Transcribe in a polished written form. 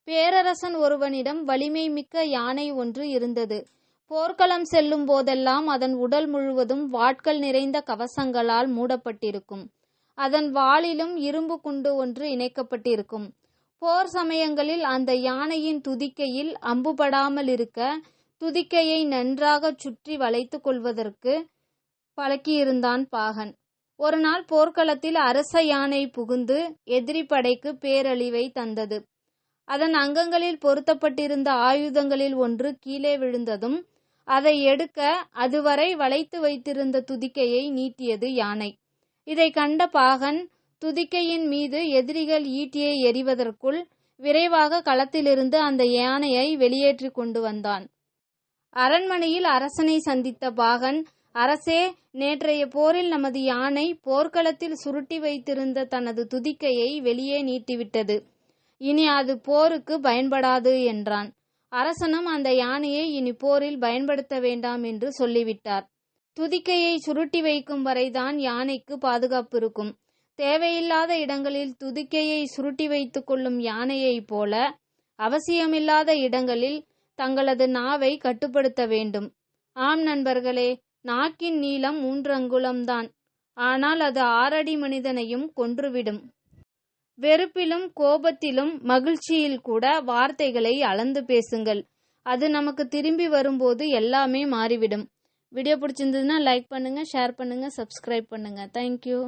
பேரரசன் ஒருவனிடம் வலிமை மிக்க யானை ஒன்று இருந்தது. போர்க்களம் செல்லும் போதெல்லாம் அதன் உடல் முழுவதும் வாட்கள் நிறைந்த கவசங்களால் மூடப்பட்டிருக்கும். அதன் வாலிலும் இரும்பு குண்டு ஒன்று இணைக்கப்பட்டிருக்கும். போர் சமயங்களில் அந்த யானையின் துதிக்கையில் அம்புபடாமல் இருக்க துதிக்கையை நன்றாக சுற்றி வளைத்து கொள்வதற்கு பழக்கியிருந்தான் பாகன். ஒரு நாள் போர்க்களத்தில் அரச யானை புகுந்து எதிரி படைக்கு பேரழிவை தந்தது. அதன் அங்கங்களில் பொருத்தப்பட்டிருந்த ஆயுதங்களில் ஒன்று கீழே விழுந்ததும் அதை எடுக்க அதுவரை வளைத்து வைத்திருந்த துதிக்கையை நீட்டியது யானை. இதை கண்ட பாகன் துதிக்கையின் மீது எதிரிகள் ஈட்டியை எறிவதற்குள் விரைவாக களத்திலிருந்து அந்த யானையை வெளியேற்றி கொண்டு வந்தான். அரண்மனையில் அரசனை சந்தித்த பாகன், அரசே, நேற்றைய போரில் நமது யானை போர்க்களத்தில் சுருட்டி வைத்திருந்த தனது துதிக்கையை வெளியே நீட்டிவிட்டது. இனி அது போருக்கு பயன்படாது என்றான். அரசனும் அந்த யானையை இனி போரில் பயன்படுத்த வேண்டாம் என்று சொல்லிவிட்டார். துதிக்கையை சுருட்டி வைக்கும் வரைதான் யானைக்கு பாதுகாப்பு இருக்கும். தேவையில்லாத இடங்களில் துதிக்கையை சுருட்டி வைத்துக் கொள்ளும் யானையைப் போல அவசியமில்லாத இடங்களில் தங்களது நாவை கட்டுப்படுத்த வேண்டும். ஆம் நண்பர்களே, நாக்கின் நீளம் 3 அங்குலம்தான். ஆனால் அது 6 அடி மனிதனையும் கொன்றுவிடும். வெறுப்பிலும் கோபத்திலும் மகிழ்ச்சியில் கூட வார்த்தைகளை அளந்து பேசுங்கள். அது நமக்கு திரும்பி வரும்போது எல்லாமே மாறிவிடும். வீடியோ பிடிச்சிருந்ததுன்னா லைக் பண்ணுங்க, ஷேர் பண்ணுங்க, சப்ஸ்கிரைப் பண்ணுங்க. தேங்க்யூ.